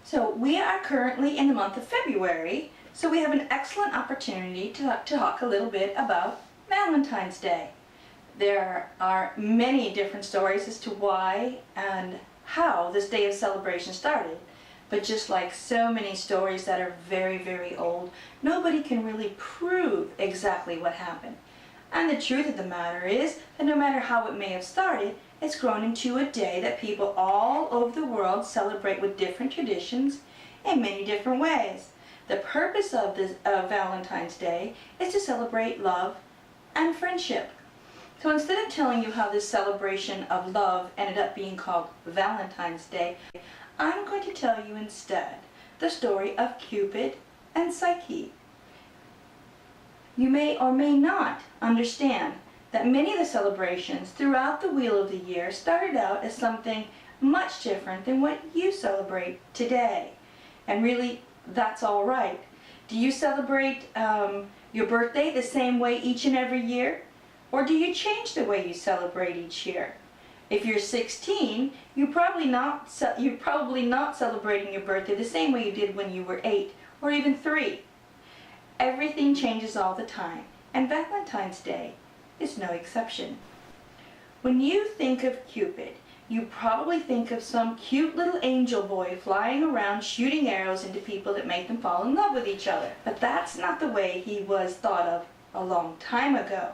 So we are currently in the month of February, so we have an excellent opportunity to talk a little bit about Valentine's Day. There are many different stories as to why and how this day of celebration started, but just like so many stories that are very, very old, nobody can really prove exactly what happened. And the truth of the matter is that no matter how it may have started, it's grown into a day that people all over the world celebrate with different traditions in many different ways. The purpose of Valentine's Day is to celebrate love and friendship. So instead of telling you how this celebration of love ended up being called Valentine's Day, I'm going to tell you instead the story of Cupid and Psyche. You may or may not understand that many of the celebrations throughout the wheel of the year started out as something much different than what you celebrate today. And really, that's all right. Do you celebrate your birthday the same way each and every year? Or do you change the way you celebrate each year? If you're 16, you're probably not celebrating your birthday the same way you did when you were 8 or even 3. Everything changes all the time, and Valentine's Day is no exception. When you think of Cupid, you probably think of some cute little angel boy flying around shooting arrows into people that make them fall in love with each other. But that's not the way he was thought of a long time ago.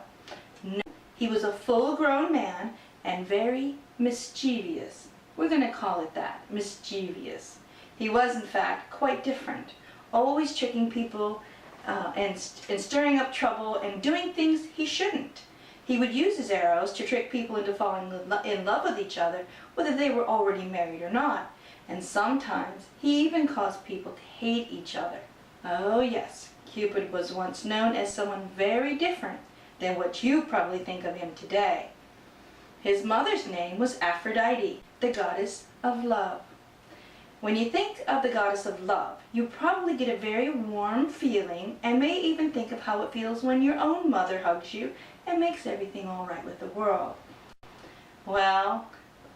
No, he was a full-grown man and very mischievous. We're going to call it that, mischievous. He was, in fact, quite different, always tricking people and stirring up trouble and doing things he shouldn't. He would use his arrows to trick people into falling in love with each other, whether they were already married or not. And sometimes he even caused people to hate each other. Oh yes, Cupid was once known as someone very different than what you probably think of him today. His mother's name was Aphrodite, the goddess of love. When you think of the goddess of love, you probably get a very warm feeling and may even think of how it feels when your own mother hugs you and makes everything all right with the world. Well,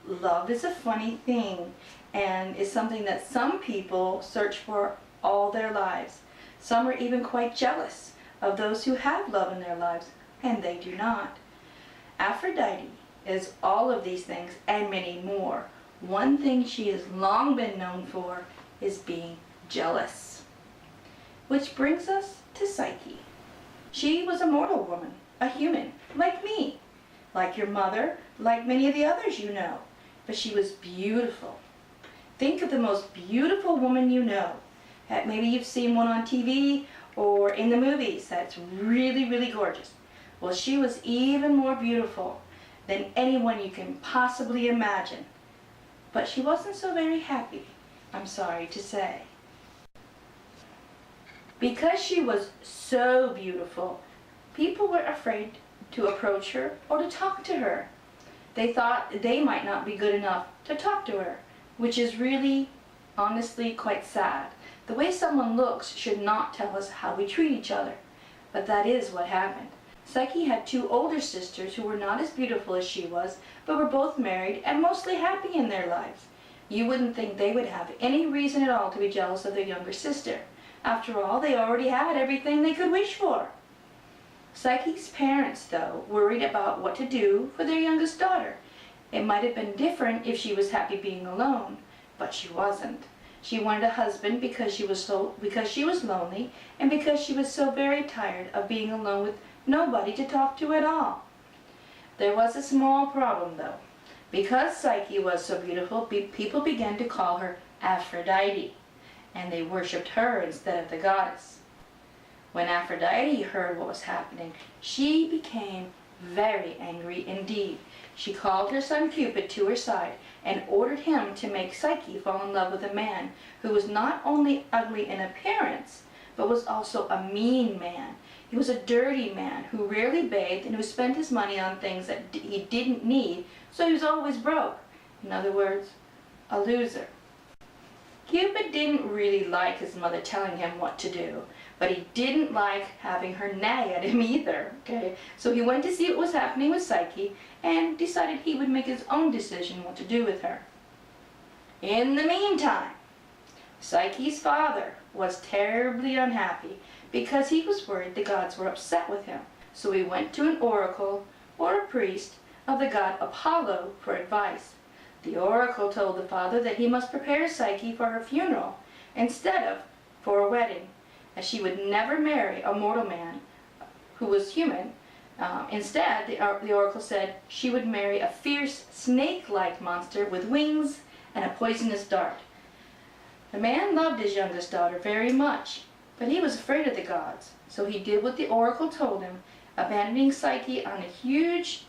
love is a funny thing and is something that some people search for all their lives. Some are even quite jealous of those who have love in their lives, and they do not. Aphrodite is all of these things and many more. One thing she has long been known for is being jealous. Which brings us to Psyche. She was a mortal woman, a human, like me, like your mother, like many of the others you know. But she was beautiful. Think of the most beautiful woman you know. Maybe you've seen one on TV or in the movies that's really, really gorgeous. Well, she was even more beautiful than anyone you can possibly imagine. But she wasn't so very happy, I'm sorry to say. Because she was so beautiful, people were afraid to approach her or to talk to her. They thought they might not be good enough to talk to her, which is really, honestly, quite sad. The way someone looks should not tell us how we treat each other, but that is what happened. Psyche had 2 older sisters who were not as beautiful as she was, but were both married and mostly happy in their lives. You wouldn't think they would have any reason at all to be jealous of their younger sister. After all, they already had everything they could wish for. Psyche's parents, though, worried about what to do for their youngest daughter. It might have been different if she was happy being alone, but she wasn't. She wanted a husband because she was lonely and because she was so very tired of being alone with nobody to talk to at all. There was a small problem though. Because Psyche was so beautiful, people began to call her Aphrodite, and they worshipped her instead of the goddess. When Aphrodite heard what was happening, she became very angry indeed. She called her son Cupid to her side and ordered him to make Psyche fall in love with a man who was not only ugly in appearance, but was also a mean man. He was a dirty man who rarely bathed and who spent his money on things that he didn't need, so he was always broke. In other words, a loser. Cupid didn't really like his mother telling him what to do, but he didn't like having her nag at him either, okay? So he went to see what was happening with Psyche and decided he would make his own decision what to do with her. In the meantime, Psyche's father was terribly unhappy because he was worried the gods were upset with him. So he went to an oracle or a priest of the god Apollo for advice. The oracle told the father that he must prepare Psyche for her funeral instead of for a wedding, as she would never marry a mortal man who was human. Instead, the oracle said she would marry a fierce snake-like monster with wings and a poisonous dart. The man loved his youngest daughter very much, but he was afraid of the gods, so he did what the oracle told him, abandoning Psyche on a huge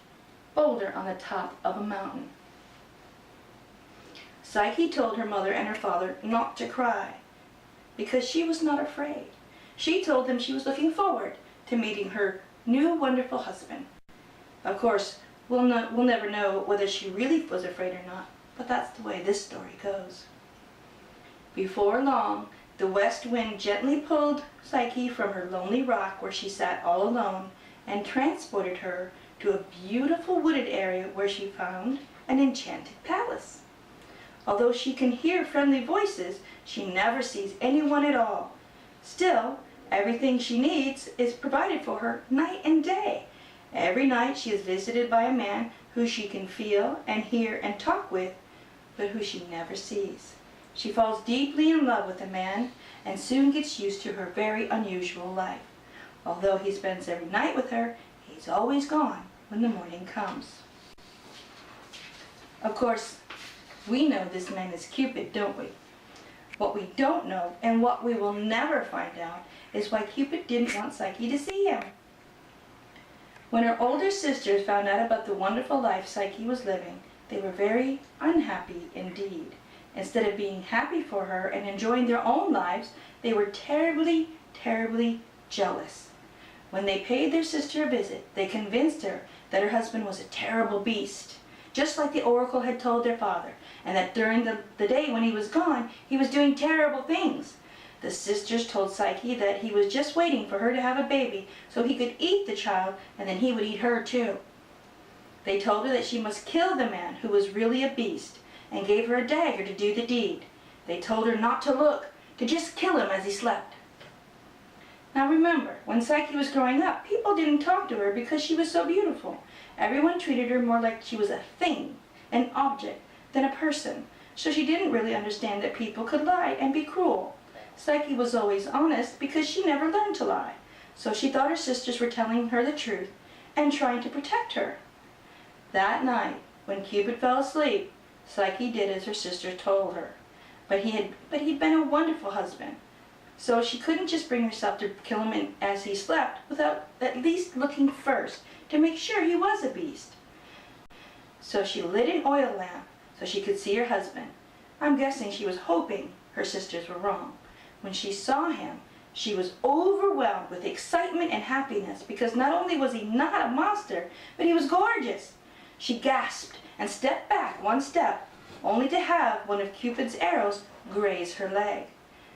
boulder on the top of a mountain. Psyche told her mother and her father not to cry, because she was not afraid. She told them she was looking forward to meeting her new wonderful husband. Of course, we'll never know whether she really was afraid or not, but that's the way this story goes. Before long, the west wind gently pulled Psyche from her lonely rock where she sat all alone and transported her to a beautiful wooded area where she found an enchanted palace. Although she can hear friendly voices, she never sees anyone at all. Still, everything she needs is provided for her night and day. Every night she is visited by a man who she can feel and hear and talk with, but who she never sees. She falls deeply in love with the man and soon gets used to her very unusual life. Although he spends every night with her, he's always gone when the morning comes. Of course, we know this man is Cupid, don't we? What we don't know, and what we will never find out, is why Cupid didn't want Psyche to see him. When her older sisters found out about the wonderful life Psyche was living, they were very unhappy indeed. Instead of being happy for her and enjoying their own lives, they were terribly, terribly jealous. When they paid their sister a visit, they convinced her that her husband was a terrible beast, just like the oracle had told their father, and that during the day when he was gone, he was doing terrible things. The sisters told Psyche that he was just waiting for her to have a baby so he could eat the child and then he would eat her too. They told her that she must kill the man who was really a beast and gave her a dagger to do the deed. They told her not to look, to just kill him as he slept. Now remember, when Psyche was growing up, people didn't talk to her because she was so beautiful. Everyone treated her more like she was a thing, an object, than a person, so she didn't really understand that people could lie and be cruel. Psyche was always honest because she never learned to lie, so she thought her sisters were telling her the truth and trying to protect her. That night, when Cupid fell asleep, Psyche did as her sister told her, but he'd been a wonderful husband, so she couldn't just bring herself to kill him as he slept without at least looking first to make sure he was a beast. So she lit an oil lamp so she could see her husband. I'm guessing she was hoping her sisters were wrong. When she saw him, she was overwhelmed with excitement and happiness because not only was he not a monster, but he was gorgeous. She gasped and stepped back one step, only to have one of Cupid's arrows graze her leg.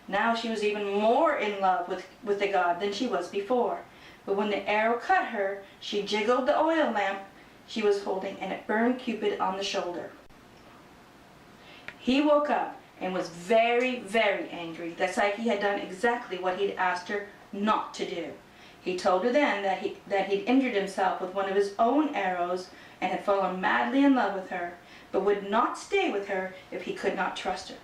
Now she was even more in love with the god than she was before. But when the arrow cut her, she jiggled the oil lamp she was holding and it burned Cupid on the shoulder. He woke up and was very, very angry that Psyche had done exactly what he'd asked her not to do. He told her then that he'd injured himself with one of his own arrows and had fallen madly in love with her, but would not stay with her if he could not trust her.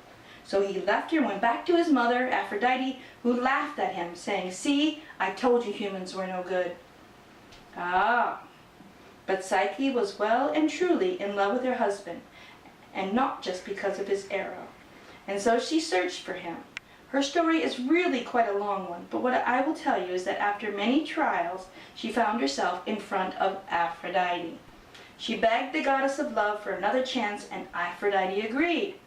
So he left her and went back to his mother, Aphrodite, who laughed at him, saying, "See, I told you humans were no good." But Psyche was well and truly in love with her husband, and not just because of his arrow. And so she searched for him. Her story is really quite a long one, but what I will tell you is that after many trials, she found herself in front of Aphrodite. She begged the goddess of love for another chance, and Aphrodite agreed,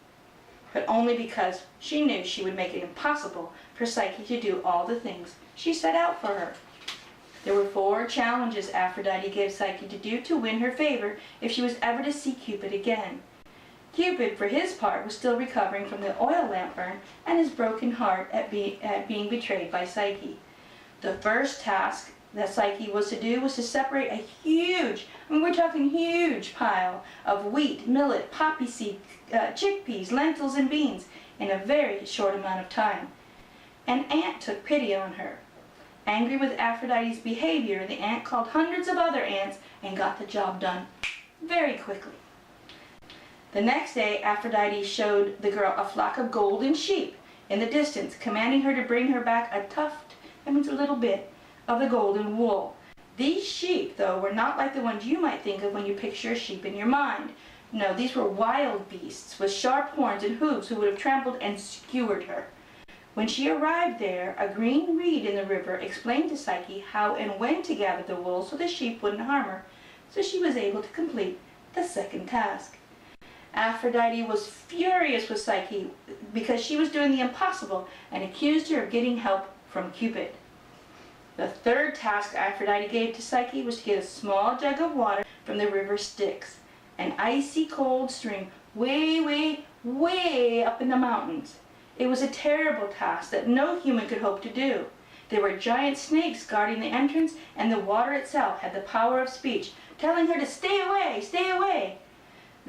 but only because she knew she would make it impossible for Psyche to do all the things she set out for her. There were 4 challenges Aphrodite gave Psyche to do to win her favor if she was ever to see Cupid again. Cupid, for his part, was still recovering from the oil lamp burn and his broken heart at being betrayed by Psyche. The first task that Psyche was to do was to separate a huge, we're talking huge pile of wheat, millet, poppy seed, chickpeas, lentils, and beans in a very short amount of time. An ant took pity on her. Angry with Aphrodite's behavior, the ant called hundreds of other ants and got the job done very quickly. The next day, Aphrodite showed the girl a flock of golden sheep in the distance, commanding her to bring her back a tuft, that means a little bit, of the golden wool. These sheep, though, were not like the ones you might think of when you picture a sheep in your mind. No, these were wild beasts with sharp horns and hooves who would have trampled and skewered her. When she arrived there, a green reed in the river explained to Psyche how and when to gather the wool so the sheep wouldn't harm her, so she was able to complete the second task. Aphrodite was furious with Psyche because she was doing the impossible and accused her of getting help from Cupid. The third task Aphrodite gave to Psyche was to get a small jug of water from the river Styx, an icy cold stream way up in the mountains. It was a terrible task that no human could hope to do. There were giant snakes guarding the entrance, and the water itself had the power of speech, telling her to stay away, stay away.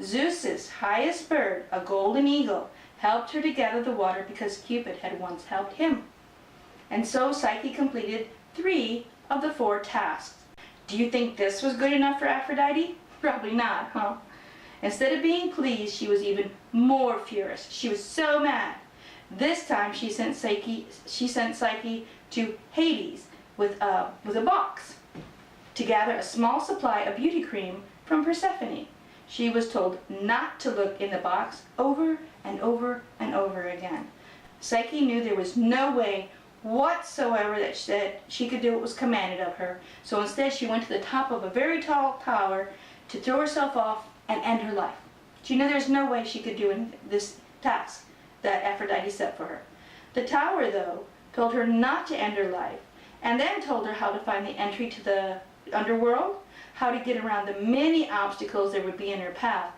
Zeus's highest bird, a golden eagle, helped her to gather the water because Cupid had once helped him. And so Psyche completed 3 of the 4 tasks. Do you think this was good enough for Aphrodite? Probably not, huh? Instead of being pleased, she was even more furious. She was so mad. This time she sent Psyche to Hades with a box to gather a small supply of beauty cream from Persephone. She was told not to look in the box over and over and over again. Psyche knew there was no way whatsoever that she could do what was commanded of her, so instead she went to the top of a very tall tower to throw herself off and end her life. She knew there's no way she could do this task that Aphrodite set for her. The tower, though, told her not to end her life, and then told her how to find the entry to the underworld, how to get around the many obstacles there would be in her path.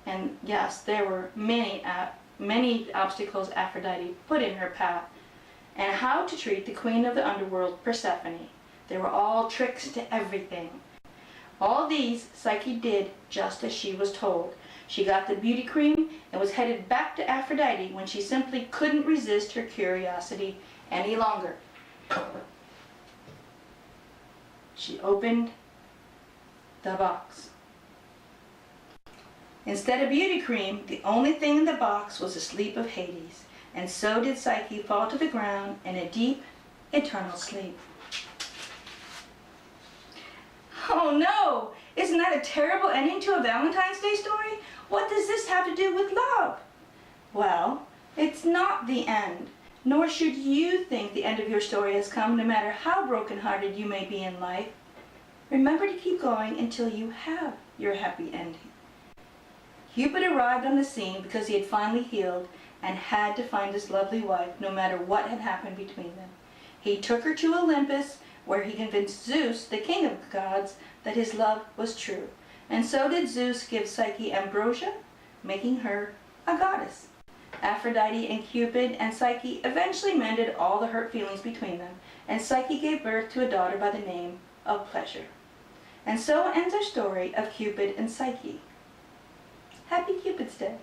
And yes, there were many obstacles Aphrodite put in her path, and how to treat the queen of the underworld, Persephone. They were all tricks to everything. All these Psyche did just as she was told. She got the beauty cream and was headed back to Aphrodite when she simply couldn't resist her curiosity any longer. She opened the box. Instead of beauty cream, the only thing in the box was the sleep of Hades, and so did Psyche fall to the ground in a deep, eternal sleep. Oh no! Isn't that a terrible ending to a Valentine's Day story? What does this have to do with love? Well, it's not the end, nor should you think the end of your story has come, no matter how brokenhearted you may be in life. Remember to keep going until you have your happy ending. Cupid arrived on the scene because he had finally healed and had to find his lovely wife no matter what had happened between them. He took her to Olympus, where he convinced Zeus, the king of the gods, that his love was true. And so did Zeus give Psyche ambrosia, making her a goddess. Aphrodite and Cupid and Psyche eventually mended all the hurt feelings between them, and Psyche gave birth to a daughter by the name of Pleasure. And so ends our story of Cupid and Psyche. Happy Cupid's Day!